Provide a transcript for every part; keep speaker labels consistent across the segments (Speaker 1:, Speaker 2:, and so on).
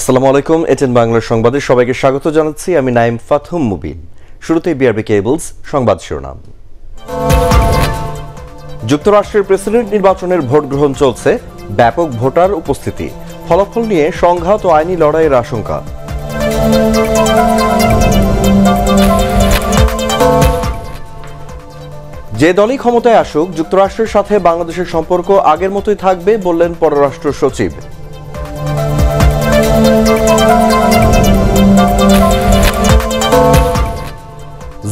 Speaker 1: আসসালামু আলাইকুম, এটিএন বাংলার সংবাদে সবাইকে স্বাগত জানাচ্ছি। আমি নাইম ফাতহুম মুবিন। শুরুতেই বিআরবি কেবলস সংবাদ শিরোনাম। যুক্তরাষ্ট্রের প্রেসিডেন্ট নির্বাচনের ভোট গ্রহণ চলছে, ব্যাপক ভোটার উপস্থিতি, ফলাফল নিয়ে সংঘাত ও আইনি লড়াইয়ের আশঙ্কা। যে দলই ক্ষমতায় আসুক, যুক্তরাষ্ট্রের সাথে বাংলাদেশের সম্পর্ক আগের মতোই থাকবে বললেন পররাষ্ট্র সচিব।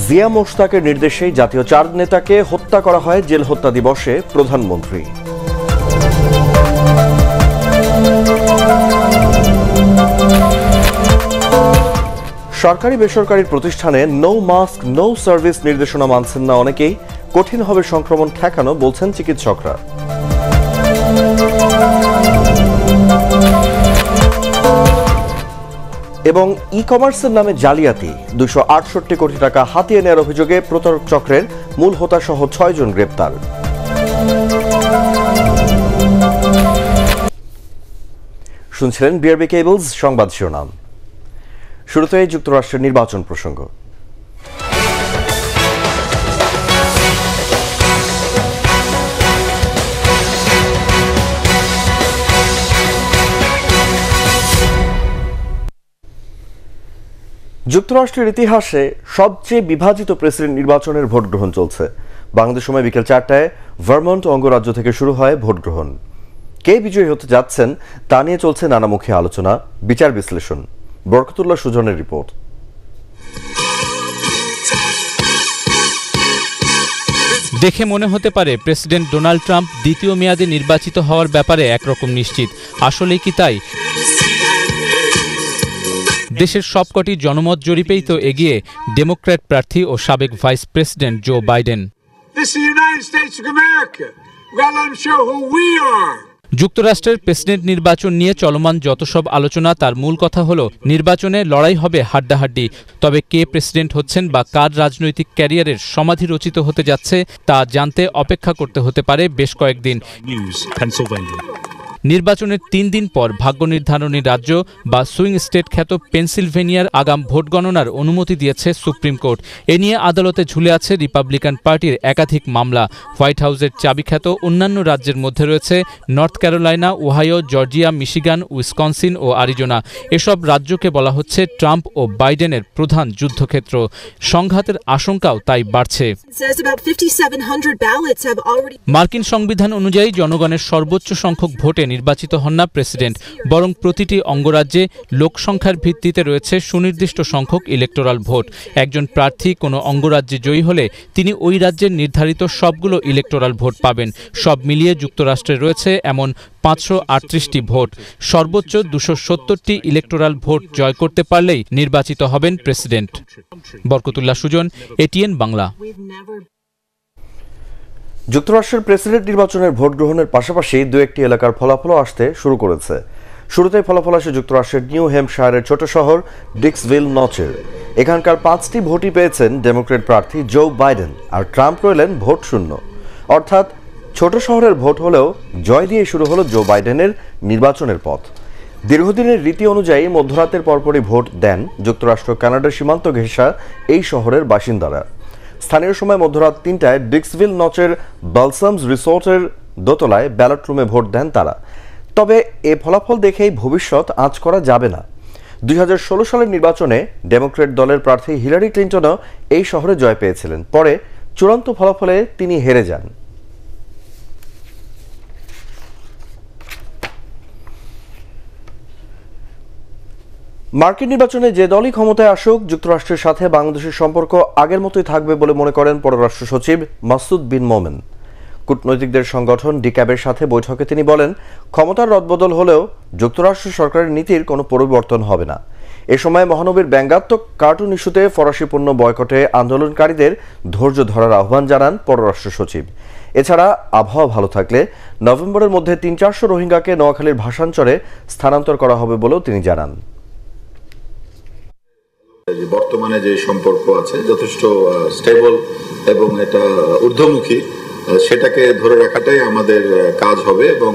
Speaker 1: জিয়া মোশতাকের নির্দেশেই জাতীয় 4 নেতাকে হত্যা করা হয় জেল হত্যা দিবসে প্রধানমন্ত্রী। সরকারি বেসরকারি প্রতিষ্ঠানে নো মাস্ক নো সার্ভিস নির্দেশনা মানছেন না অনেকেই, কঠিন হবে সংক্রমণ ঠেকানো বলছেন চিকিৎসকরা। এবং ই কমার্সের নামে জালিয়াতি, 268 কোটি টাকা হাতিয়ে নেওয়ার অভিযোগে প্রতারক চক্রের মূল হোতা সহ 6 জন গ্রেপ্তার। শুনছিলেন বিআরবি কেবলস সংবাদ শিরোনাম। শুরুতেই যুক্তরাষ্ট্রের নির্বাচন প্রসঙ্গ। যুক্তরাষ্ট্রের ইতিহাসে সবচেয়ে বিভাজিত প্রেসিডেন্ট নির্বাচনের ভোট গ্রহণ চলছে। বাংলাদেশ সময় বিকেল 4টায় ভারমন্ট অঙ্গরাজ্য থেকে শুরু হয় ভোট গ্রহণ। কে বিজয়ী হতে যাচ্ছেন তা নিয়ে চলছে নানামুখী আলোচনা, বিচার বিশ্লেষণ। বরকতুল্লাহ সুজনের রিপোর্ট।
Speaker 2: দেখে মনে হতে পারে প্রেসিডেন্ট ডোনাল্ড ট্রাম্প দ্বিতীয় মেয়াদে নির্বাচিত হওয়ার ব্যাপারে একরকম নিশ্চিত। আসলেই কি তাই? দেশের সবকটি জনমত জরিপেই তো এগিয়ে ডেমোক্র্যাট প্রার্থী ও সাবেক ভাইস প্রেসিডেন্ট জো বাইডেন। যুক্তরাষ্ট্রের প্রেসিডেন্ট নির্বাচন নিয়ে চলমান যত সব আলোচনা, তার মূল কথা হলো নির্বাচনে লড়াই হবে হাড্ডাহাড্ডি। তবে কে প্রেসিডেন্ট হচ্ছেন বা কার রাজনৈতিক ক্যারিয়ারের সমাধি রচিত হতে যাচ্ছে তা জানতে অপেক্ষা করতে হতে পারে বেশ কয়েকদিন। নির্বাচনের 3 দিন পর ভাগ্য নির্ধারণী রাজ্য বা সুইং স্টেট খ্যাত পেনসিলভেনিয়ার আগাম ভোট গণনার অনুমতি দিয়েছে সুপ্রিম কোর্ট। এ নিয়ে আদালতে ঝুলে আছে রিপাবলিকান পার্টির একাধিক মামলা। হোয়াইট হাউসের চাবিখ্যাত অন্যান্য রাজ্যের মধ্যে রয়েছে North Carolina, Ohio, Georgia, Michigan, Wisconsin ও আরিজোনা। এসব রাজ্যকে বলা হচ্ছে ট্রাম্প ও বাইডেনের প্রধান যুদ্ধক্ষেত্র। সংঘাতের আশঙ্কাও তাই বাড়ছে। মার্কিন সংবিধান অনুযায়ী জনগণের সর্বোচ্চ সংখ্যক ভোটে নির্বাচিত হন না প্রেসিডেন্ট, বরং প্রতিটি অঙ্গরাজ্যে লোকসংখ্যার ভিত্তিতে রয়েছে সুনির্দিষ্ট সংখ্যক ইলেকটোরাল ভোট। একজন প্রার্থী কোনো অঙ্গরাজ্যে জয়ী হলে তিনি ওই রাজ্যের নির্ধারিত সবগুলো ইলেকটোরাল ভোট পাবেন। সব মিলিয়ে যুক্তরাষ্ট্রে রয়েছে এমন 538টি ভোট। সর্বোচ্চ 270টি ইলেকটোরাল ভোট জয় করতে পারলেই নির্বাচিত হবেন প্রেসিডেন্ট। বরকতুল্লাহ সুজন, এটিএন বাংলা।
Speaker 1: যুক্তরাষ্ট্রের প্রেসিডেন্ট নির্বাচনের ভোট গ্রহণের পাশাপাশি 2-1টি এলাকার ফলাফলও আসতে শুরু করেছে। শুরুতেই ফলাফল আসে যুক্তরাষ্ট্রের নিউ হ্যাম্পশায়ারের ছোট শহর ডিক্সভিল নচের। এখানকার 5টি ভোটই পেয়েছেন ডেমোক্র্যাট প্রার্থী জো বাইডেন, আর ট্রাম্প রইলেন ভোট শূন্য। অর্থাৎ ছোট শহরের ভোট হলেও জয় দিয়ে শুরু হলো জো বাইডেনের নির্বাচনের পথ। দীর্ঘদিনের রীতি অনুযায়ী মধ্যরাতের পরপরই ভোট দেন যুক্তরাষ্ট্র কানাডার সীমান্ত ঘেঁষা এই শহরের বাসিন্দারা। স্থানীয় সময় মধ্যরাত 3টায় ডিক্সভিল নচের বালসামস রিসোর্টের দোতলায় ব্যালট রুমে ভোট দেন তারা। তবে এ ফলাফল দেখেই ভবিষ্যৎ আঁচ করা যাবে না। 2016 সালের নির্বাচনে ডেমোক্র্যাট দলের প্রার্থী হিলারি ক্লিন্টনও এই শহরে জয় পেয়েছিলেন। পরে চূড়ান্ত ফলাফলে তিনি হেরে যান। মার্কিন নির্বাচনে যে দলই ক্ষমতায় আসুক, যুক্তরাষ্ট্রের সাথে বাংলাদেশের সম্পর্ক আগের মতোই থাকবে বলে মনে করেন পররাষ্ট্র সচিব মাসুদ বিন মোমেন। কূটনৈতিকদের সংগঠন ডিক্যাবের সাথে বৈঠকে তিনি বলেন, ক্ষমতার রদবদল হলেও যুক্তরাষ্ট্র সরকারের নীতির কোনো পরিবর্তন হবে না। এ সময় মহানবীর ব্যঙ্গাত্মক কার্টুন ইস্যুতে ফরাসি পণ্য বয়কটে আন্দোলনকারীদের ধৈর্য ধরার আহ্বান জানান পররাষ্ট্র সচিব। এছাড়া আবহাওয়া ভালো থাকলে নভেম্বরের মধ্যে 300-400 রোহিঙ্গাকে নোয়াখালীর ভাষাঞ্চলে স্থানান্তর করা হবে বলেও তিনি জানান।
Speaker 3: বর্তমানে যে সম্পর্ক আছে যথেষ্ট স্টেবল এবং এটা ঊর্ধ্বমুখী, সেটাকে ধরে রাখাটাই আমাদের কাজ হবে এবং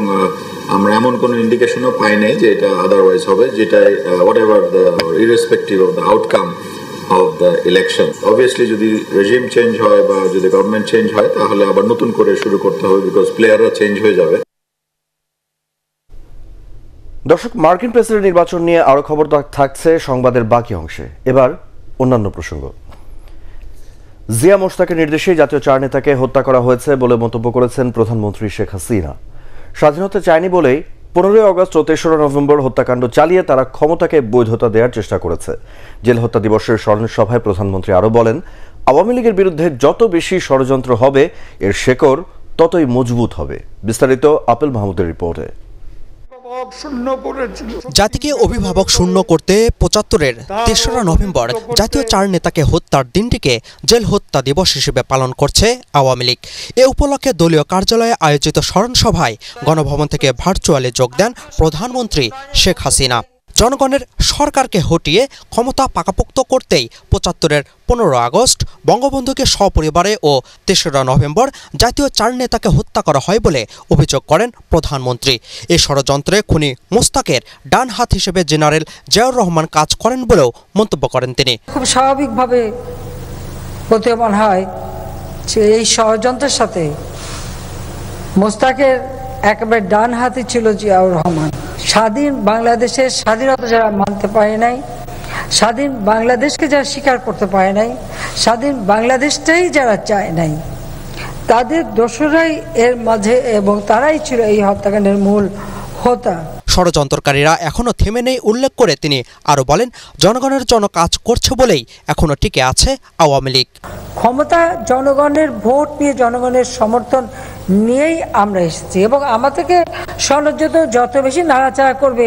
Speaker 3: আমরা এমন কোনো ইন্ডিকেশনও পাই নাই যে এটা আদারওয়াইজ হবে, যেটা whatever the irrespective of the outcome of the election. Obviously যদি রেজিম চেঞ্জ হয় বা যদি গভর্নমেন্ট চেঞ্জ হয় তাহলে আবার নতুন করে শুরু করতে হবে, বিকজ প্লেয়াররা চেঞ্জ হয়ে যাবে।
Speaker 1: দর্শক, মার্কিন প্রেসিডেন্ট নির্বাচন নিয়ে আরো খবর থাকছে সংবাদের বাকি অংশে। এবার অন্যান্য প্রসঙ্গ। জিয়া মোশতাকের নির্দেশে জাতীয় চার নেতাকে হত্যা করা হয়েছে বলে মন্তব্য করেছেন প্রধানমন্ত্রী শেখ হাসিনা। স্বাধীনতা চায়নি বলেই 15 আগস্ট ও 3রা নভেম্বর হত্যাকাণ্ড চালিয়ে তারা ক্ষমতাকে বৈধতা দেওয়ার চেষ্টা করেছে। জেল হত্যা দিবসের স্মরণ সভায় প্রধানমন্ত্রী আরও বলেন, আওয়ামী লীগের বিরুদ্ধে যত বেশি ষড়যন্ত্র হবে এর শেকড় ততই মজবুত হবে। বিস্তারিত আপেল মাহমুদের রিপোর্টে।
Speaker 4: জাতিকে অভিভাবক শূন্য করতে 75-এর 3রা নভেম্বর জাতীয় চার নেতাকে হত্যার দিনটিকে জেল হত্যা দিবস হিসেবে পালন করছে আওয়ামী লীগ। এ উপলক্ষে দলীয় কার্যালয়ে আয়োজিত স্মরণ সভায় গণভবন থেকে ভার্চুয়ালি যোগ দেন প্রধানমন্ত্রী শেখ হাসিনা। জনগণের সরকারকে হটিয়ে ক্ষমতা পাকাপোক্ত করতেই 75-এর 15 আগস্ট বঙ্গবন্ধুকে সপরিবারে ও 3রা নভেম্বর জাতীয় চার নেতাকে হত্যা করা হয় বলে অভিযোগ করেন প্রধানমন্ত্রী। এই ষড়যন্ত্রে খুনি মোস্তাকের ডান হাত হিসেবে জেনারেল জিয়াউর রহমান কাজ করেন বলেও মন্তব্য করেন তিনি।
Speaker 5: খুব স্বাভাবিকভাবে প্রতীয়মান হয় যে এই ষড়যন্ত্রের সাথে মোস্তাকের একেবারে ডান হাতে ছিল জিয়াউর রহমান। স্বাধীন বাংলাদেশের স্বাধীনতা যারা মানতে পারে নাই, স্বাধীন বাংলাদেশকে যারা স্বীকার করতে পারে নাই, স্বাধীন বাংলাদেশটাই যারা চায় নাই, তাদের দোসরাই এর মাঝে এবং তারাই ছিল এই হত্যাকাণ্ডের মূল হোতা।
Speaker 4: ষড়যন্ত্রকারীরা এখনো থেমে নেই উল্লেখ করে তিনি আরো বলেন, জনগণের জন্য কাজ করছে বলেই এখনো টিকে আছে আওয়ামী লীগ।
Speaker 5: ক্ষমতা জনগণের ভোট নিয়ে, জনগণের সমর্থন নিয়েই আমরা এসেছি এবং আমাদেরকে ষড়যন্ত্র যত বেশি নাড়াচাড়া করবে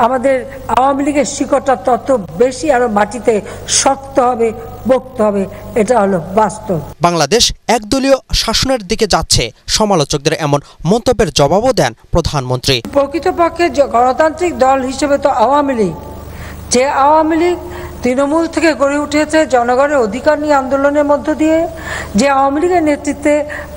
Speaker 5: আমাদের আওয়ামী লীগের শিকড়টা তত বেশি আরো মাটিতে শক্ত হবে, বক্ত হবে। এটা হলো বাস্তব।
Speaker 4: বাংলাদেশ একদলীয় শাসনের দিকে যাচ্ছে, সমালোচকদের এমন মন্তব্যের জবাবও দেন প্রধানমন্ত্রী।
Speaker 5: প্রকৃতপক্ষে গণতান্ত্রিক দল হিসেবে তো আওয়ামী লীগ, যে আওয়ামী লীগ তৃণমূল থেকে গড়ে উঠেছে জনগণের অধিকার নিয়ে আন্দোলনের মধ্য দিয়ে, যে আওয়ামী লীগের নেতৃত্বে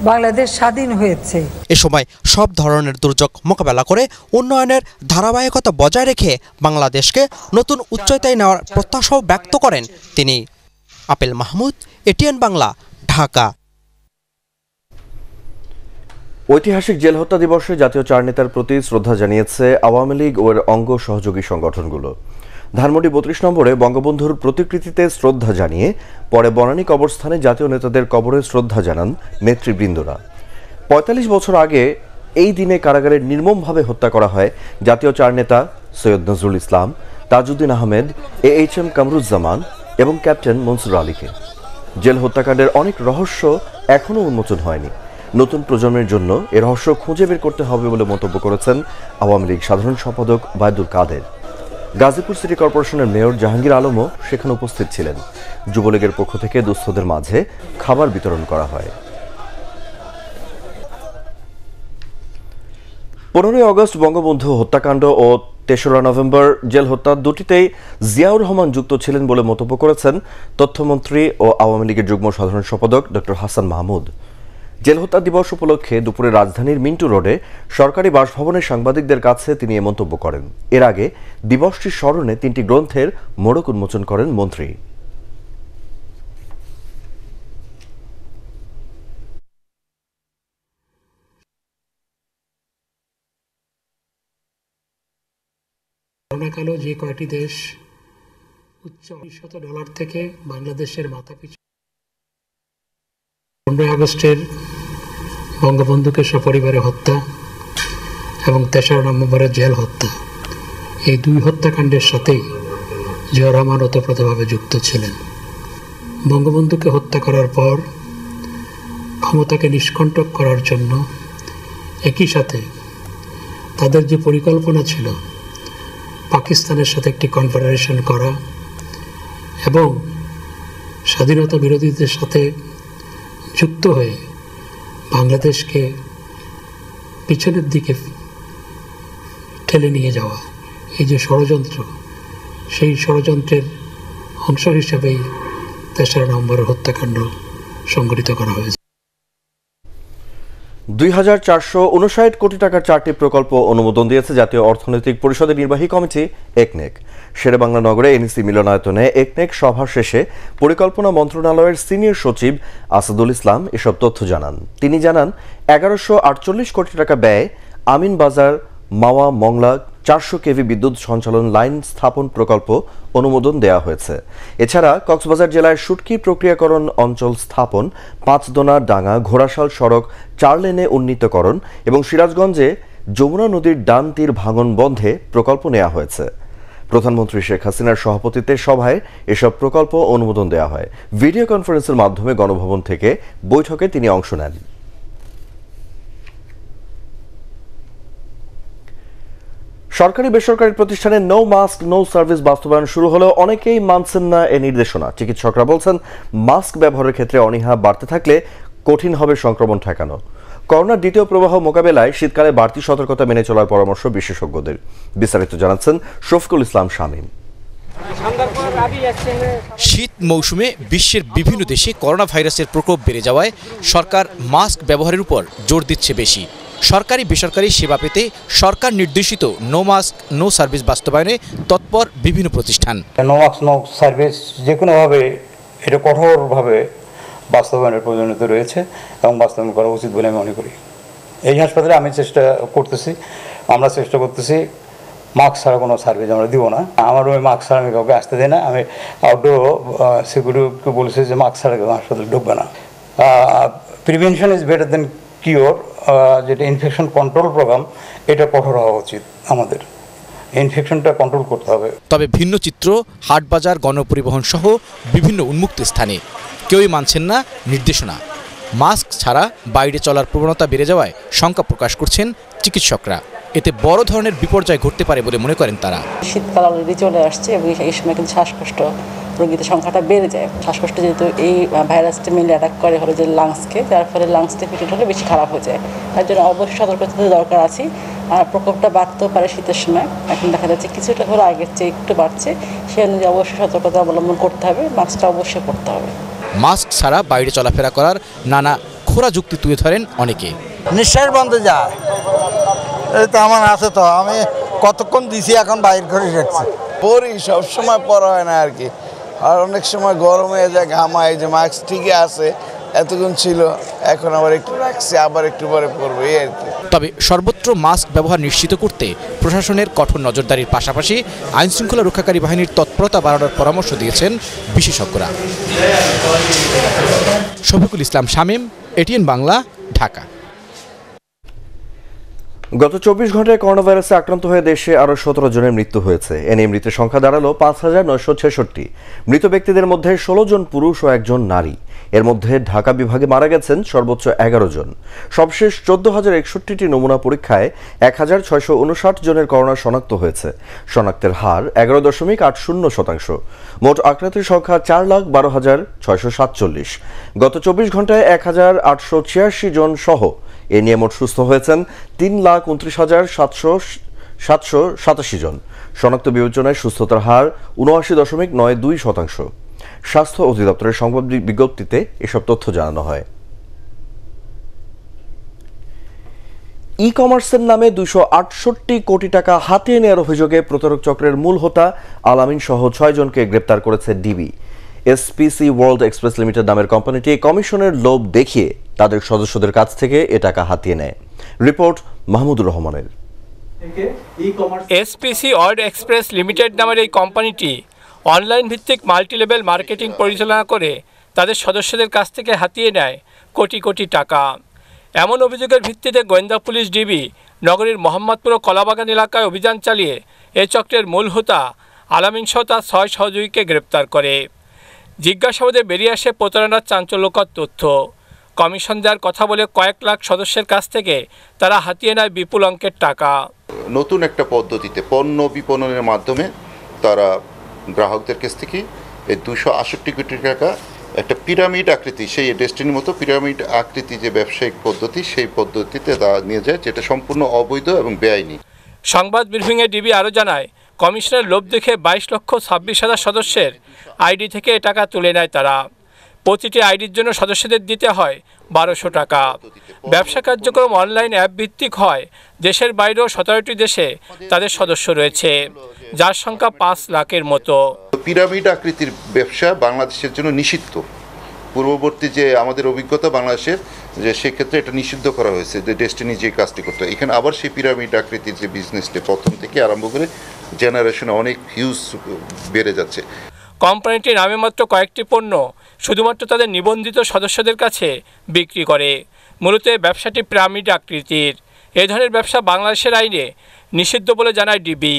Speaker 5: বাংলাদেশ স্বাধীন হয়েছে।
Speaker 4: এ সময় সব ধরনের দুর্যোগ মোকাবেলা করে উন্নয়নের ধারাবাহিকতা বজায় রেখে বাংলাদেশকে নতুন উচ্চতায় নেওয়ার প্রত্যাশাও ব্যক্ত করেন তিনি। Apple Mahmud, ATN Bangla, Dhaka.
Speaker 1: ঐতিহাসিক জেল হত্যা দিবসে জাতীয় চার নেতার প্রতি শ্রদ্ধা জানিয়েছে আওয়ামী লীগ ও এর অঙ্গ সহযোগী সংগঠনগুলো। ধানমন্ডি 32 নম্বরে বঙ্গবন্ধুর প্রতিকৃতিতে শ্রদ্ধা জানিয়ে পরে বনানী কবরস্থানে জাতীয় নেতাদের কবরে শ্রদ্ধা জানান নেতৃবৃন্দরা। 45 বছর আগে এই দিনে কারাগারে নির্মমভাবে হত্যা করা হয় জাতীয় চার নেতা সৈয়দ নজরুল ইসলাম, তাজউদ্দিন আহমেদ, AHM কামরুজ্জামান এবং ক্যাপ্টেন মনসুর আলীকে। জেল হত্যাকাণ্ডের অনেক রহস্য এখনও উন্মোচন হয়নি। নতুন প্রজন্মের জন্য এ রহস্য খুঁজে বের করতে হবে বলে মন্তব্য করেছেন আওয়ামী লীগ সাধারণ সম্পাদক বায়দুল কাদের। গাজীপুর সিটি কর্পোরেশনের মেয়র জাহাঙ্গীর আলমও সেখানে উপস্থিত ছিলেন। যুবলীগের পক্ষ থেকে দুস্থদের মাঝে খাবার বিতরণ করা হয়। 15 আগস্ট বঙ্গবন্ধু হত্যাকাণ্ড ও 3রা নভেম্বর জেল হত্যা দুটিতেই জিয়াউর রহমান যুক্ত ছিলেন বলে মন্তব্য করেছেন তথ্যমন্ত্রী ও আওয়ামী লীগের যুগ্ম সাধারণ সম্পাদক ডক্টর হাসান মাহমুদ। জেল হত্যা দিবস উপলক্ষে দুপুরে রাজধানীর মিন্টু রোডে সরকারি বাসভবনে সাংবাদিকদের কাছে তিনি এ মন্তব্য করেন। এর আগে দিবসটির স্মরণে 3টি গ্রন্থের মোড়ক উন্মোচন করেন মন্ত্রী।
Speaker 6: করোনাকালে যে কয়টি দেশ উচ্চ $200 থেকে বাংলাদেশের মাথাপিছু 15 আগস্টের বঙ্গবন্ধুকে সপরিবারে হত্যা এবং 3রা নভেম্বরের জেল হত্যা, এই দুই হত্যাকাণ্ডের সাথেই জিয়াউর রহমান ওতপ্রোতভাবে যুক্ত ছিলেন। বঙ্গবন্ধুকে হত্যা করার পর ক্ষমতাকে নিষ্কণ্টক করার জন্য একই সাথে তাদের যে পরিকল্পনা ছিল পাকিস্তানের সাথে একটি কনফেডারেশন করা এবং স্বাধীনতা বিরোধীদের সাথে যুক্ত হয়ে বাংলাদেশকে পিছনের দিকে ঠেলে নিয়ে যাওয়া, এই যে ষড়যন্ত্র, সেই ষড়যন্ত্রের অংশ হিসেবেই 3রা নভেম্বরের হত্যাকাণ্ড সংঘটিত করা হয়েছে।
Speaker 1: ২,৪৫৯ কোটি টাকার 4টি প্রকল্প অনুমোদন দিয়েছে জাতীয় অর্থনৈতিক পরিষদের নির্বাহী কমিটি একনেক। শেরেবাংলা নগরে এনইসি মিলনায়তনে একনেক সভা শেষে পরিকল্পনা মন্ত্রণালয়ের সিনিয়র সচিব আসাদুল ইসলাম এসব তথ্য জানান। তিনি জানান ১১৪৮ কোটি টাকা ব্যয়ে আমিন বাজার মাওয়া মংলা 400 কেভি বিদ্যুৎ সঞ্চালন লাইন স্থাপন প্রকল্প অনুমোদন দেওয়া হয়েছে। এছাড়া কক্সবাজার জেলায় শুটকি প্রক্রিয়াকরণ অঞ্চল স্থাপন, পাঁচদোনা ডাঙ্গা ঘোড়াশাল সড়ক 4 লেনে উন্নীতকরণ এবং সিরাজগঞ্জে যমুনা নদীর ডান তীর ভাঙন বন্ধে প্রকল্প নেওয়া হয়েছে। প্রধানমন্ত্রী শেখ হাসিনার সভাপতিত্বে সভায় এসব প্রকল্প অনুমোদন দেওয়া হয়। ভিডিও কনফারেন্সের মাধ্যমে গণভবন থেকে বৈঠকে তিনি অংশ নেন। সরকারি বেসরকারি প্রতিষ্ঠানে নো মাস্ক নো সার্ভিস বাস্তবায়ন শুরু হলেও অনেকেই মানছেন না এ নির্দেশনা। চিকিৎসকরা বলছেন, মাস্ক ব্যবহারের ক্ষেত্রে অনীহা বাড়তে থাকলে কঠিন হবে সংক্রমণ ঠেকানো। করোনার দ্বিতীয় প্রবাহ মোকাবেলায় শীতকালে বাড়তি সতর্কতা মেনে চলার পরামর্শ বিশেষজ্ঞদের। বিস্তারিত জানাচ্ছেন শফিকুল ইসলাম শামীম।
Speaker 7: শীত মৌসুমে বিশ্বের বিভিন্ন দেশে করোনা ভাইরাসের প্রকোপ বেড়ে যাওয়ায় সরকার মাস্ক ব্যবহারের উপর জোর দিচ্ছে বেশি। সরকারি বেসরকারি সেবা পেতে সরকার নির্দেশিত নো মাস্ক নো সার্ভিস বাস্তবায়নে তৎপর বিভিন্ন প্রতিষ্ঠান।
Speaker 8: নো মাস্ক নো সার্ভিস যে কোনোভাবে এটা কঠোরভাবে বাস্তবায়নের প্রয়োজনীয়তা রয়েছে এবং বাস্তবায়ন করা উচিত বলে আমি মনে করি। এই হাসপাতালে আমি আমরা চেষ্টা করতেছি মাস্ক ছাড়া কোনো সার্ভিস আমরা দিব না। আমার ওই মাস্ক ছাড়া আমি কাউকে আসতে দিই না। আমি আউটডোর সিকিউরিটিকে বলেছি যে মাস্ক ছাড়া কেউ হাসপাতালে ঢুকবে না। Prevention is better then cure. যেটা ইনফেকশন কন্ট্রোল প্রোগ্রাম, এটা কঠোর হওয়া উচিত। আমাদের ইনফেকশনটা কন্ট্রোল করতে হবে।
Speaker 7: তবে ভিন্ন চিত্র হাটবাজার গণপরিবহন সহ বিভিন্ন উন্মুক্ত স্থানে কেউই মানছেন না নির্দেশনা। মাস্ক ছাড়া বাইরে চলার প্রবণতা বেড়ে যাওয়ায় শঙ্কা প্রকাশ করছেন চিকিৎসকরা। এতে বড় ধরনের বিপর্যয় ঘটতে পারে বলে মনে করেন তারা।
Speaker 9: শীতকাল অলরেডি চলে আসছে এবং এই সময় কিন্তু শ্বাসকষ্ট রোগীদের সংখ্যাটা বেড়ে যায়। শ্বাসকষ্ট যেহেতু এই ভাইরাসটা মেনলি অ্যাটাক করে হলো যে লাংসকে, যার ফলে লাংসটা ফিটেড হলে বেশি খারাপ হয়ে যায়। তার জন্য অবশ্যই সতর্কতা দরকার আছে। আর প্রকোপটা বাড়তেও পারে শীতের সময়। এখন দেখা যাচ্ছে কিছুটা হলো আগের চেয়ে একটু বাড়ছে, সে অনুযায়ী অবশ্যই সতর্কতা অবলম্বন করতে হবে। মাস্কটা অবশ্যই পরতে হবে।
Speaker 7: মাস্ক ছাড়া বাইরে চলাফেরা করার নানা খোরা যুক্তি তুলে ধরেন অনেকে।
Speaker 10: নিঃশ্বাস বন্ধ যায়, এই তো আমার আছে, তো আমি কতক্ষণ দিছি এখন বাইর করে রাখছি।
Speaker 11: পরি সবসময় পরা হয় না আর কি, আর অনেক সময় গরম হয়ে যায়, ঘামায়। যে মাস্ক ঠিকই আছে, এতক্ষণ ছিল, এখন আবার একটু রাখছি, আবার একটু পরে পরবো, এই আর কি।
Speaker 7: তবে সর্বত্র মাস্ক ব্যবহার নিশ্চিত করতে প্রশাসনের কঠোর নজরদারির পাশাপাশি আইনশৃঙ্খলা রক্ষাকারী বাহিনীর তৎপরতা বাড়ানোর পরামর্শ দিয়েছেন বিশেষজ্ঞরা। শফিকুল ইসলাম শামীম, এটিএন বাংলা, ঢাকা।
Speaker 1: গত 24 ঘন্টায় করোনা ভাইরাসে আক্রান্ত হয়ে দেশে আরও 17 জনের মৃত্যু হয়েছে। এ নিয়ে মৃতের সংখ্যা দাঁড়ালো 5,966। মৃত ব্যক্তিদের মধ্যে 16 জন পুরুষ ও 1 জন নারী। এর মধ্যে ঢাকা বিভাগে মারা গেছেন সর্বোচ্চ 11 জন। সবশেষ 14,061টি নমুনা পরীক্ষায় 1,659 জনের করোনা শনাক্ত হয়েছে। শনাক্তের হার 11.80%। মোট আক্রান্তের সংখ্যা 4,12,647। গত 24 ঘন্টায় 1,886 জন সহ এ নিয়ে মোট সুস্থ হয়েছেন 3,29,787 জন। শনাক্ত বিবেচনায় সুস্থতার হার 79.92%। স্বাস্থ্য অধিদপ্তরের সংবাদ বিজ্ঞপ্তিতে এসব তথ্য জানানো হয়। ই কমার্সের নামে 268 কোটি টাকা হাতিয়ে নেওয়ার অভিযোগে প্রতারক চক্রের মূল হোতা আলামিন সহ 6 জনকে গ্রেপ্তার করেছে DB. SPC world express limited নামের কোম্পানিটি কমিশনের লোভ দেখিয়ে তাদের সদস্যদের কাছ থেকে এ টাকা হাতিয়ে নেয়। রিপোর্ট মাহমুদুর রহমানের।
Speaker 12: এসপিসি ওয়ার্ল্ড এক্সপ্রেস লিমিটেড নামের এই কোম্পানিটি অনলাইন ভিত্তিক মাল্টিলেভেল মার্কেটিং পরিচালনা করে তাদের সদস্যদের কাছ থেকে হাতিয়ে নেয় কোটি কোটি টাকা। এমন অভিযোগের ভিত্তিতে গোয়েন্দা পুলিশ ডিবি নগরীর মোহাম্মদপুর ও কলাবাগান এলাকায় অভিযান চালিয়ে এ চক্রের মূল হোতা আলামিন সহ তার 6 সহযোগীকে গ্রেপ্তার করে। জিজ্ঞাসাবাদে বেরিয়ে আসে প্রতারণার চাঞ্চল্যকর তথ্য। কমিশন দেওয়ার কথা বলে কয়েক লাখ সদস্যের কাছ থেকে তারা হাতিয়ে নেয় বিপুল অঙ্কের টাকা।
Speaker 13: নতুন একটা পদ্ধতিতে পণ্য বিপণনের মাধ্যমে তারা গ্রাহকদের কাছ থেকে এই 268 কোটি টাকা একটা পিরামিড আকৃতি, সেই ডেস্টিনির মতো পিরামিড আকৃতি যে ব্যবসায়িক পদ্ধতি, সেই পদ্ধতিতে তা নিয়ে যায়, যেটা সম্পূর্ণ অবৈধ এবং বেআইনি।
Speaker 12: সংবাদ ব্রিফিংয়ে ডিবি আরও জানায়, কমিশনের লোভ দেখে 22,26,000 সদস্যের আইডি থেকে এ টাকা তুলে নেয় তারা। প্রতিটি আইডির জন্য সদস্যদের দিতে হয় 1200 টাকা। ব্যবসা কার্যক্রম অনলাইন অ্যাপ ভিত্তিক হয়। দেশের বাইরেও 17টি দেশে তাদের সদস্য রয়েছে, যার সংখ্যা 5 লাখের মতো।
Speaker 13: পিরামিড আকৃতির ব্যবসা বাংলাদেশের জন্য নিষিদ্ধ। পূর্ববর্তী যে আমাদের অভিজ্ঞতা বাংলাদেশের, যে সেক্ষেত্রে এটা নিষিদ্ধ করা হয়েছে, যে ডেস্টিনি যে কাজটি করতে হয়। এখানে আবার সেই পিরামিড আকৃতির যে বিজনেসটা প্রথম থেকে আরম্ভ করে জেনারেশনে অনেক হিউজ বেড়ে যাচ্ছে।
Speaker 12: কোম্পানিটি নামে মাত্র কয়েকটি পণ্য শুধুমাত্র তাদের নিবন্ধিত সদস্যদের কাছে বিক্রি করে। মূলত ব্যবসাটি পিরামিড আকৃতির। এ ধরনের ব্যবসা বাংলাদেশের আইনে নিষিদ্ধ বলে জানায় ডিবি।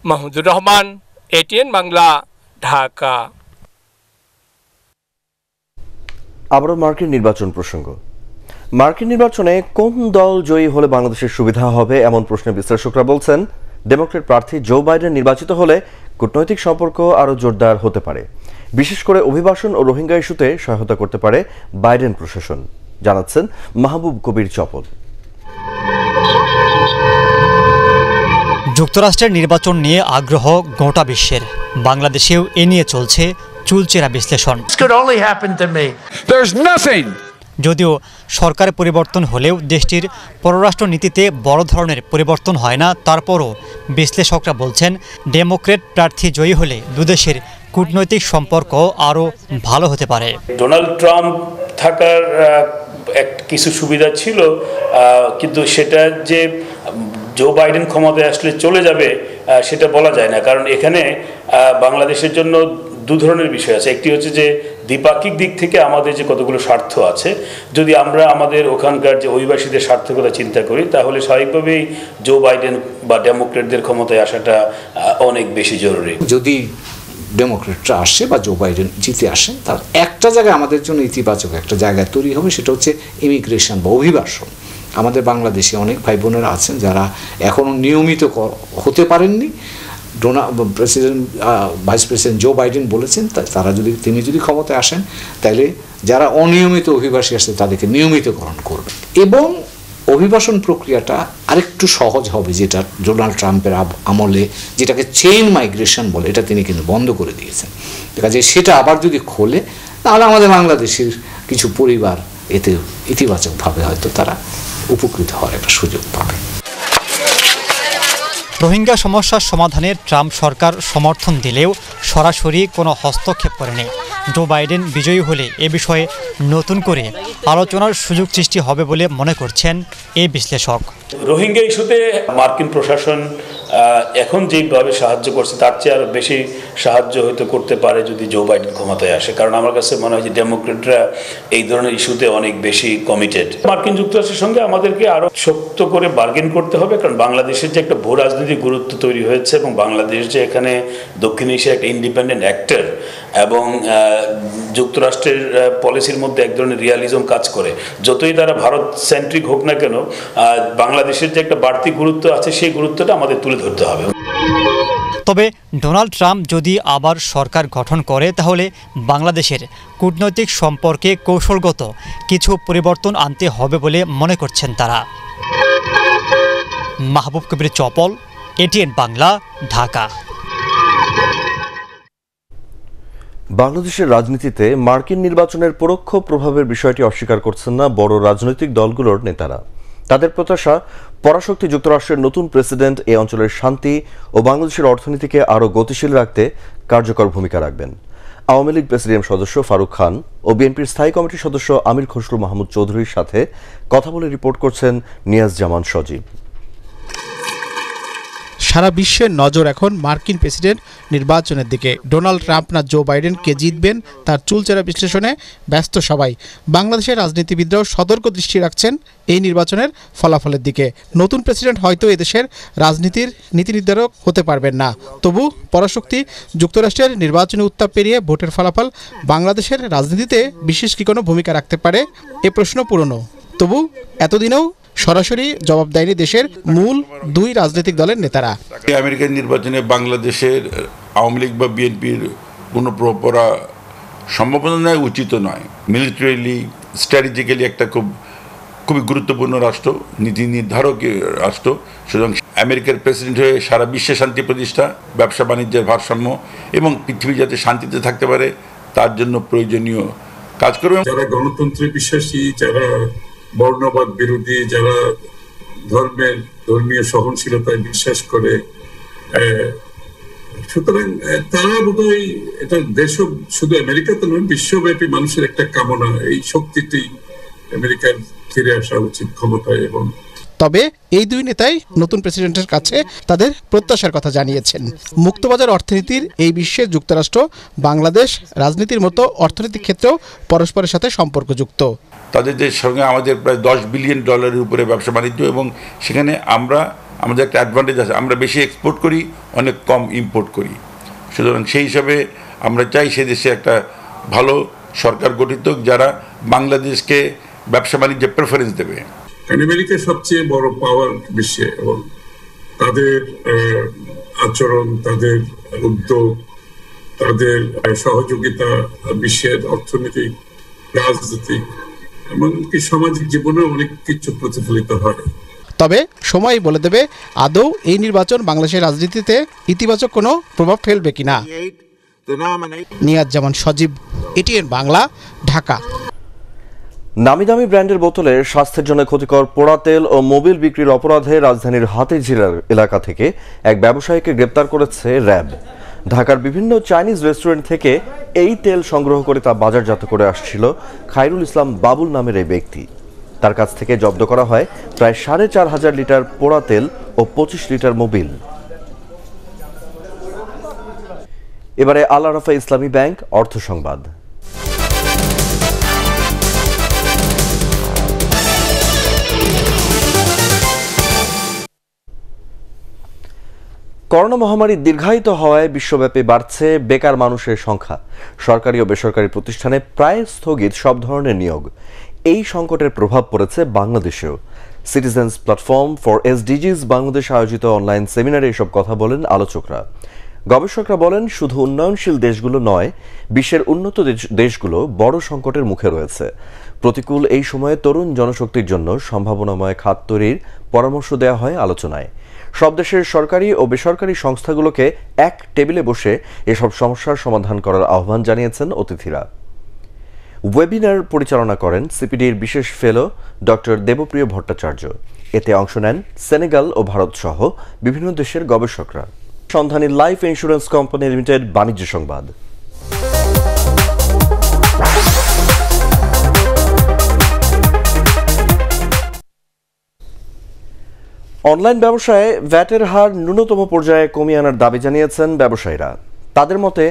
Speaker 12: মাহমুদুর রহমান, এটিএন বাংলা, ঢাকা।
Speaker 1: আবারও মার্কিন নির্বাচন প্রসঙ্গ। মার্কিন নির্বাচনে কোন দল জয়ী হলে বাংলাদেশের সুবিধা হবে এমন প্রশ্নে বিশ্লেষকরা বলছেন, ডেমোক্রেট প্রার্থী জো বাইডেন নির্বাচিত হলে কূটনৈতিক সম্পর্ক আরও জোরদার হতে পারে। বিশেষ করে অভিবাসন ও রোহিঙ্গা ইস্যুতে সহায়তা করতে পারে বাইডেন প্রশাসন, জানাচ্ছেন মাহবুব কবির চপল।
Speaker 14: যুক্তরাষ্ট্রের নির্বাচন নিয়ে আগ্রহ গোটা বিশ্বের। বাংলাদেশেও এ নিয়ে চলছে চুলচেরা বিশ্লেষণ। যদিও সরকারের পরিবর্তন হলেও দেশটির পররাষ্ট্র নীতিতে বড় ধরনের পরিবর্তন হয় না, তারপরও বিশ্লেষকরা বলছেন ডেমোক্রেট প্রার্থী জয়ী হলে দুদেশের কূটনৈতিক সম্পর্ক আরও ভালো হতে পারে।
Speaker 15: ডোনাল্ড ট্রাম্প থাকার কিছু সুবিধা ছিল, কিন্তু সেটা যে জো বাইডেন ক্ষমতায় আসলে চলে যাবে সেটা বলা যায় না। কারণ এখানে বাংলাদেশের জন্য দু ধরনের বিষয় আছে। একটি হচ্ছে যে দ্বিপাক্ষিক দিক থেকে আমাদের যে কতগুলো স্বার্থ আছে, যদি আমরা আমাদের ওখানকার যে অভিবাসীদের স্বার্থের কথা চিন্তা করি, তাহলে স্বাভাবিকভাবেই জো বাইডেন বা ডেমোক্রেটদের ক্ষমতায় আসাটা অনেক বেশি জরুরি।
Speaker 16: যদি ডেমোক্রেটরা আসে বা জো বাইডেন জিতে আসেন, তার একটা জায়গায় আমাদের জন্য ইতিবাচক একটা জায়গায় তৈরি হবে, সেটা হচ্ছে ইমিগ্রেশন বা অভিবাসন। আমাদের বাংলাদেশে অনেক ভাই বোনেরা আছেন যারা এখনও নিয়মিত হতে পারেননি। ভাইস প্রেসিডেন্ট জো বাইডেন বলেছেন তিনি যদি ক্ষমতায় আসেন, তাহলে যারা অনিয়মিত অভিবাসী আসছে তাদেরকে নিয়মিতকরণ করবে এবং অভিবাসন প্রক্রিয়াটা আরেকটু সহজ হবে, যেটা ডোনাল্ড ট্রাম্পের আমলে যেটাকে চেইন মাইগ্রেশন বলে, এটা তিনি কিন্তু বন্ধ করে দিয়েছেন। কাজে সেটা আবার যদি খোলে, তাহলে আমাদের বাংলাদেশের কিছু পরিবার এতে ইতিবাচকভাবে হয়তো তারা উপকৃত হওয়ার একটা সুযোগ পাবে।
Speaker 14: রোহিঙ্গা সমস্যার সমাধানে ট্রাম্প সরকার সমর্থন দিলেও সরাসরি কোনো হস্তক্ষেপ করেনি। জো বাইডেন বিজয়ী হলে এ বিষয়ে নতুন করে আলোচনার সুযোগ সৃষ্টি হবে বলে মনে করছেন এই বিশ্লেষক।
Speaker 15: রোহিঙ্গা ইস্যুতে মার্কিন প্রশাসন এখন যেভাবে সাহায্য করছে তার চেয়ে আরও বেশি সাহায্য হয়তো করতে পারে যদি জো বাইডেন ক্ষমতায় আসে। কারণ আমার কাছে মনে হয় যে ডেমোক্রেটরা এই ধরনের ইস্যুতে অনেক বেশি কমিটেড। মার্কিন যুক্তরাষ্ট্রের সঙ্গে আমাদেরকে আরও শক্ত করে বার্গেন করতে হবে, কারণ বাংলাদেশের যে একটা ভূ রাজনৈতিক গুরুত্ব তৈরি হয়েছে এবং বাংলাদেশ যে এখানে দক্ষিণ এশিয়ার একটা ইন্ডিপেন্ডেন্ট অ্যাক্টর এবং যুক্তরাষ্ট্রের পলিসির মধ্যে এক ধরনের রিয়ালিজম কাজ করে। যতই তারা ভারত সেন্ট্রিক হোক না কেন, বাংলাদেশের যে একটা বাড়তি গুরুত্ব আছে সেই গুরুত্বটা আমাদের তুলে ধরতে হবে।
Speaker 14: তবে ডোনাল্ড ট্রাম্প যদি আবার সরকার গঠন করে, তাহলে বাংলাদেশের কূটনৈতিক সম্পর্কে কৌশলগত কিছু পরিবর্তন আনতে হবে বলে মনে করছেন তারা। মাহবুব কবির চপল, এটিএন বাংলা, ঢাকা।
Speaker 1: বাংলাদেশের রাজনীতিতে মার্কিন নির্বাচনের পরোক্ষ প্রভাবের বিষয়টি অস্বীকার করছেন না বড় রাজনৈতিক দলগুলোর নেতারা। তাদের প্রত্যাশা, পরাশক্তি যুক্তরাষ্ট্রের নতুন প্রেসিডেন্ট এই অঞ্চলের শান্তি ও বাংলাদেশের অর্থনীতিকে আরও গতিশীল রাখতে কার্যকর ভূমিকা রাখবেন। আওয়ামী লীগ প্রেসিডিয়াম সদস্য ফারুক খান ও বিএনপির স্থায়ী কমিটির সদস্য আমির খসরু মাহমুদ চৌধুরীর সাথে কথা বলে রিপোর্ট করছেন নিয়াজ জামান সজীব।
Speaker 17: সারা বিশ্বের নজর এখন মার্কিন প্রেসিডেন্ট নির্বাচনের দিকে। ডোনাল্ড ট্রাম্প না জো বাইডেন কে জিতবেন তার চুলচেরা বিশ্লেষণে ব্যস্ত সবাই। বাংলাদেশের রাজনীতিবিদরাও সতর্ক দৃষ্টি রাখছেন এই নির্বাচনের ফলাফলের দিকে। নতুন প্রেসিডেন্ট হয়তো এদেশের রাজনীতির নীতি নির্ধারক হতে পারবেন না, তবু পরাশক্তি যুক্তরাষ্ট্রের নির্বাচনী উত্তাপ পেরিয়ে ভোটের ফলাফল বাংলাদেশের রাজনীতিতে বিশেষ কি কোনো ভূমিকা রাখতে পারে, এ প্রশ্ন পুরনো। তবু এতদিনেও সরাসরি জবাব দেয়নি দেশের মূল দুই রাজনৈতিক দলের নেতারা।
Speaker 18: আমেরিকান নির্বাচনে বাংলাদেশের আওয়ামী লীগ বা বিএনপির কোনো প্রপরা সম্ভাবনা নয়, উচিত নয়। মিলিটারিলি স্ট্র্যাটেজিক্যালি একটা খুবই গুরুত্বপূর্ণ রাষ্ট্র, নীতি নির্ধারক রাষ্ট্র। সুতরাং আমেরিকার প্রেসিডেন্ট হয়ে সারা বিশ্বে শান্তি প্রতিষ্ঠা, ব্যবসা বাণিজ্যের ভারসাম্য এবং পৃথিবী যাতে শান্তিতে থাকতে পারে তার জন্য প্রয়োজনীয় কাজ করবে।
Speaker 19: যারা গণতন্ত্রে বিশ্বাসী, যারা বর্ণবাদ বিরোধী, যারা ধর্মীয় সহনশীলতায় বিশ্বাস করে, সুতরাং তারা বোধহয় এটা দেশ, শুধু আমেরিকাতে নয়, বিশ্বব্যাপী মানুষের একটা কামনা, এই শক্তিটি আমেরিকার ফিরে আসা উচিত ক্ষমতায়। এবং
Speaker 17: তবে এই দুই নেতাই নতুন প্রেসিডেন্টের কাছে তাদের প্রত্যাশার কথা জানিয়েছেন। মুক্তবাজার অর্থনীতির এই বিশ্বে যুক্তরাষ্ট্র বাংলাদেশ রাজনীতির মতো অর্থনৈতিক ক্ষেত্রেও পরস্পরের সাথে সম্পর্কযুক্ত।
Speaker 18: তাদের সঙ্গে আমাদের প্রায় $10 বিলিয়ন উপরে ব্যবসা বাণিজ্য, এবং সেখানে আমাদের একটা অ্যাডভান্টেজ আছে, আমরা বেশি এক্সপোর্ট করি, অনেক কম ইম্পোর্ট করি। সুতরাং সেই হিসাবে আমরা চাই সে দেশে একটা ভালো সরকার গঠিত, যারা বাংলাদেশকে ব্যবসা বাণিজ্যে প্রেফারেন্স দেবে।
Speaker 19: আমেরিকা সবচেয়ে বড় পাওয়ার বিশ্বে, এবং তাদের আচরণ, তাদের উদ্যোগ, তাদের সহযোগিতা বিশ্বের অর্থনৈতিক, রাজনৈতিক এমনকি সামাজিক জীবনে অনেক কিছু প্রতিফলিত হয়।
Speaker 17: তবে সময় বলে দেবে আদৌ এই নির্বাচন বাংলাদেশের রাজনীতিতে ইতিবাচক কোনো প্রভাব ফেলবে কিনা। নিয়াজ জামান সজীব, এটিএন বাংলা, ঢাকা।
Speaker 1: নামি দামি ব্র্যান্ডের বোতলে স্বাস্থ্যের জন্য ক্ষতিকর পোড়া তেল ও মোবিল বিক্রির অপরাধে রাজধানীর হাতিঝিলার এলাকা থেকে এক ব্যবসায়ীকে গ্রেপ্তার করেছে র্যাব। ঢাকার বিভিন্ন চাইনিজ রেস্টুরেন্ট থেকে এই তেল সংগ্রহ করে তা বাজারজাত করে আসছিল খায়রুল ইসলাম বাবুল নামের এই ব্যক্তি। তার কাছ থেকে জব্দ করা হয় প্রায় 4500 লিটার পোড়া তেল ও 25 লিটার মোবিল। এবারে আল আরাফা ইসলামী ব্যাংক অর্থ সংবাদ। করোনা মহামারী দীর্ঘায়িত হওয়ায় বিশ্বব্যাপী বাড়ছে বেকার মানুষের সংখ্যা। সরকারি ও বেসরকারি প্রতিষ্ঠানে প্রায় স্থগিত সব ধরনের নিয়োগ। এই সংকটের প্রভাব পড়েছে বাংলাদেশেও। সিটিজেন্স প্ল্যাটফর্ম ফর এসডিজিজ বাংলাদেশ আয়োজিত অনলাইন সেমিনারে এসব কথা বলেন আলোচকরা। গবেষকরা বলেন, শুধু উন্নয়নশীল দেশগুলো নয়, বিশ্বের উন্নত দেশগুলো বড় সংকটের মুখে রয়েছে। প্রতিকূল এই সময়ে তরুণ জনশক্তির জন্য সম্ভাবনাময় খাত তৈরির পরামর্শ দেওয়া হয় আলোচনায়। সব দেশের সরকারি ও বেসরকারি সংস্থাগুলোকে এক টেবিলে বসে এসব সমস্যার সমাধান করার আহ্বান জানিয়েছেন অতিথিরা। ওয়েবিনার পরিচালনা করেন সিপিডির বিশেষ ফেলো ডক্টর দেবপ্রিয় ভট্টাচার্য। এতে অংশ নেন সেনেগাল ও ভারত সহ বিভিন্ন দেশের গবেষকরা। সন্ধানী লাইফ ইন্স্যুরেন্স কোম্পানি লিমিটেড বাণিজ্য সংবাদ। অনলাইন ব্যবসায় ভ্যাটের হার ন্যূনতম পর্যায়ে কমিয়ে আনার দাবি জানিয়েছেন ব্যবসায়ীরা। তাদের মতে,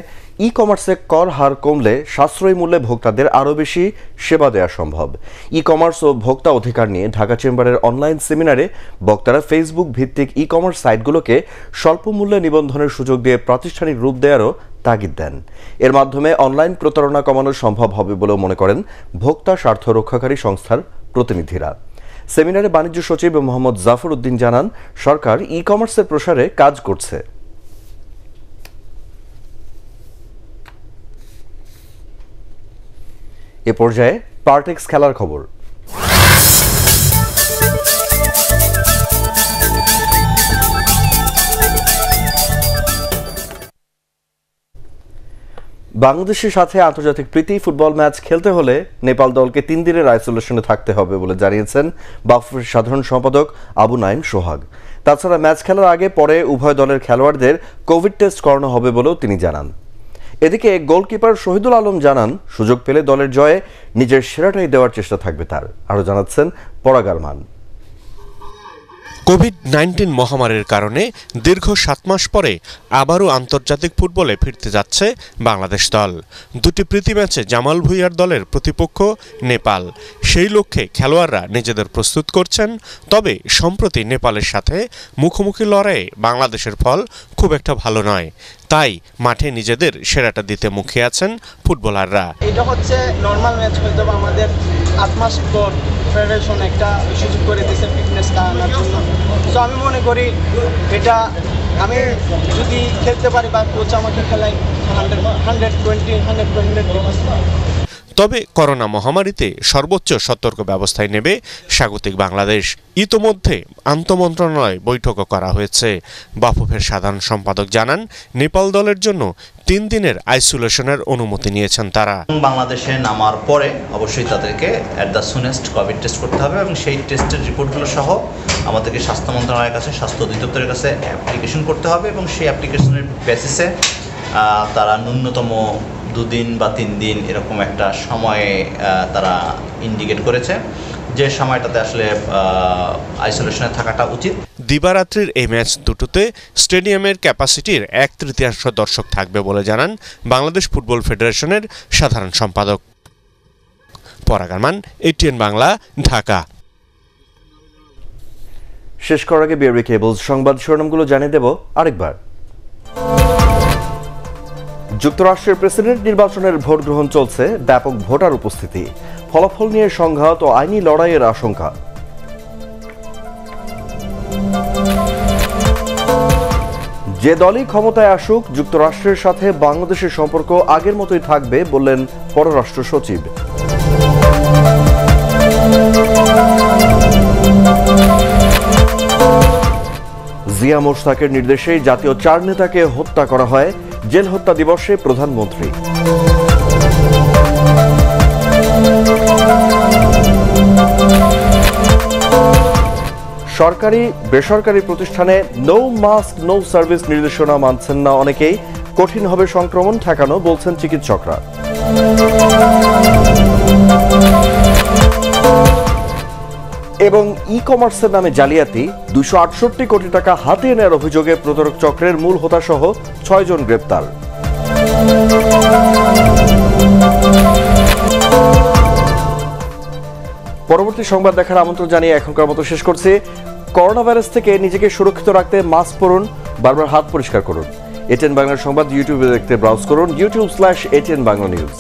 Speaker 1: ই কমার্সে কর হার কমলে সাশ্রয়ী মূল্যে ভোক্তাদের আরও বেশি সেবা দেওয়া সম্ভব। ই কমার্স ও ভোক্তা অধিকার নিয়ে ঢাকা চেম্বারের অনলাইন সেমিনারে বক্তারা ফেসবুক ভিত্তিক ই কমার্স সাইটগুলোকে স্বল্প মূল্যে নিবন্ধনের সুযোগ দিয়ে প্রাতিষ্ঠানিক রূপ দেওয়ারও তাগিদ দেন। এর মাধ্যমে অনলাইন প্রতারণা কমানো সম্ভব হবে বলেও মনে করেন ভোক্তা স্বার্থ রক্ষাকারী সংস্থার প্রতিনিধিরা। সেমিনারে বাণিজ্য সচিব মোহাম্মদ জাফর উদ্দিন জানান, সরকার ই কমার্সের প্রসারে কাজ করছে। এ পর্যায়ে পার্টেক্স খেলার খবর। বাংলাদেশের সাথে আন্তর্জাতিক প্রীতি ফুটবল ম্যাচ খেলতে হলে নেপাল দলকে 3 দিনের আইসোলেশনে থাকতে হবে বলে জানিয়েছেন বাফুফের সাধারণ সম্পাদক আবু নাইম সোহাগ। তাছাড়া ম্যাচ খেলার আগে পরে উভয় দলের খেলোয়াড়দের কোভিড টেস্ট করানো হবে বলেও তিনি জানান। এদিকে গোলকিপার শহীদুল আলম জানান, সুযোগ পেলে দলের জয়ে নিজের সেরাটাই দেওয়ার চেষ্টা থাকবে তার। আরও জানাচ্ছেন পরাগ আরমান।
Speaker 20: কোভিড-19 মহামারীর কারণে দীর্ঘ 7 মাস পরে আবারও আন্তর্জাতিক ফুটবলে ফিরতে যাচ্ছে বাংলাদেশ দল। 2টি প্রীতি ম্যাচে জামাল ভুঁইয়ার দলের প্রতিপক্ষ নেপাল। সেই লক্ষ্যে খেলোয়াড়রা নিজেদের প্রস্তুত করছেন। তবে সম্প্রতি নেপালের সাথে মুখোমুখি লড়াইয়ে বাংলাদেশের ফল খুব একটা ভালো নয়। তাই মাঠে নিজেদের সেরাটা দিতে মুখিয়ে আছেন ফুটবলাররা।
Speaker 21: এটা হচ্ছে নরমাল ম্যাচ, হয়তো আমাদের 8 মাস পর ফেডারেশন একটা সুযোগ করে দিয়েছে ফিটনেসটা আনার জন্য। তো আমি মনে করি এটা আমি যদি খেলতে পারি বা কোচ আমাকে খেলায় 120
Speaker 20: তবে করোনা মহামারীতে সর্বোচ্চ সতর্ক ব্যবস্থায় নেবে স্বাগতিক বাংলাদেশ। ইতোমধ্যে আন্তঃমন্ত্রণালয় বৈঠকও করা হয়েছে। বাফুফের সাধারণ সম্পাদক জানান, নেপাল দলের জন্য 3 দিনের আইসোলেশনের অনুমতি নিয়েছেন তারা।
Speaker 2: বাংলাদেশে নামার পরে অবশ্যই তাদেরকে অ্যাট দ্য সুনেস্ট কোভিড টেস্ট করতে হবে এবং সেই টেস্টের রিপোর্টগুলো সহ আমাদেরকে স্বাস্থ্য মন্ত্রণালয়ের কাছে, স্বাস্থ্য অধিদপ্তরের কাছে অ্যাপ্লিকেশন করতে হবে এবং সেই অ্যাপ্লিকেশনের বেসিসে তারা ন্যূনতম 2 দিন বা 3 দিন এরকম একটা সময়ে তারা ইন্ডিকেট করেছে, যে সময়টাতে আসলে আইসোলেশনে থাকাটা উচিত।
Speaker 20: দিবারাত্রির এই ম্যাচ দুটোতে স্টেডিয়ামের ক্যাপাসিটির 1/3 দর্শক থাকবে বলে জানান বাংলাদেশ ফুটবল ফেডারেশনের সাধারণ সম্পাদক। পরাগ আরমান, ATN বাংলা, ঢাকা।
Speaker 1: শেষ করার আগে বিআরবি কেবলস সংবাদ শিরোনামগুলো জানিয়ে দেব আরেকবার। যুক্তরাষ্ট্রের প্রেসিডেন্ট নির্বাচনের ভোট গ্রহণ চলছে, ব্যাপক ভোটার উপস্থিতি, ফলাফল নিয়ে সংঘাত ও আইনি লড়াইয়ের আশঙ্কা। যে দলই ক্ষমতায় আসুক, যুক্তরাষ্ট্রের সাথে বাংলাদেশের সম্পর্ক আগের মতোই থাকবে বললেন পররাষ্ট্র সচিব। জিয়া মোশতাকের নির্দেশেই জাতীয় 4 নেতাকে হত্যা করা হয়, জেল হত্যা দিবসে প্রধানমন্ত্রী। সরকারি বেসরকারি প্রতিষ্ঠানে নো মাস্ক নো সার্ভিস নির্দেশনা মানছেন না অনেকেই, কঠিন হবে সংক্রমণ ঠেকানো বলছেন চিকিৎসকরা। এবং ই-কমার্সের নামে জালিয়াতি, 268 কোটি টাকা হাতিয়ে নেওয়ার অভিযোগে প্রতারক চক্রের মূল হোতাসহ 6 জন গ্রেপ্তার। পরবর্তী সংবাদ দেখার আমন্ত্রণ জানিয়ে এখনকার মতো শেষ করছি। করোনা ভাইরাস থেকে নিজেকে সুরক্ষিত রাখতে মাস্ক পরুন, বারবার হাত পরিষ্কার করুন। ATN বাংলার সংবাদ ইউটিউবে দেখতে ব্রাউজ করুন youtube/ATN বাংলা নিউজ।